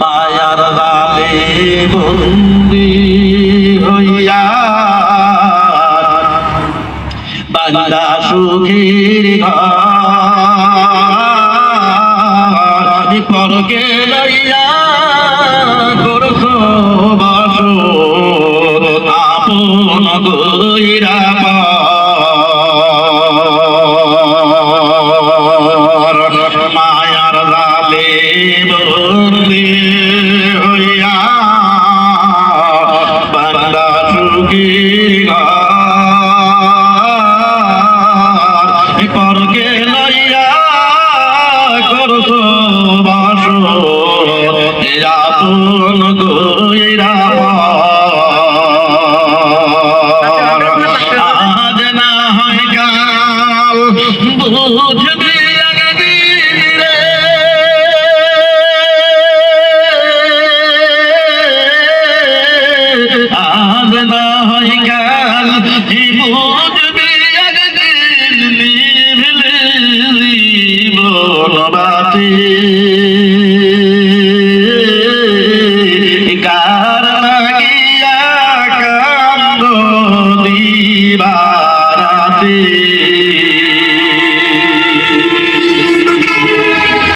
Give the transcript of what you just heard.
মায়ার জালে বন্দি হইয়া বান্দা সুখের ঘর পরকে লইয়া করছো বাসর আপন গইরা মায়ার জালে বন্দি হইয়া বান্দা সুখের ঘর পরকে লইয়া করছো বাসর আপন গইরা আজ না হয় কাল বুঝবি একদিন রে আজ না হয় কাল বুঝবি একদিন নিভলে জীবন বাতি কার লাগিয়া কান্দ দিবারাতি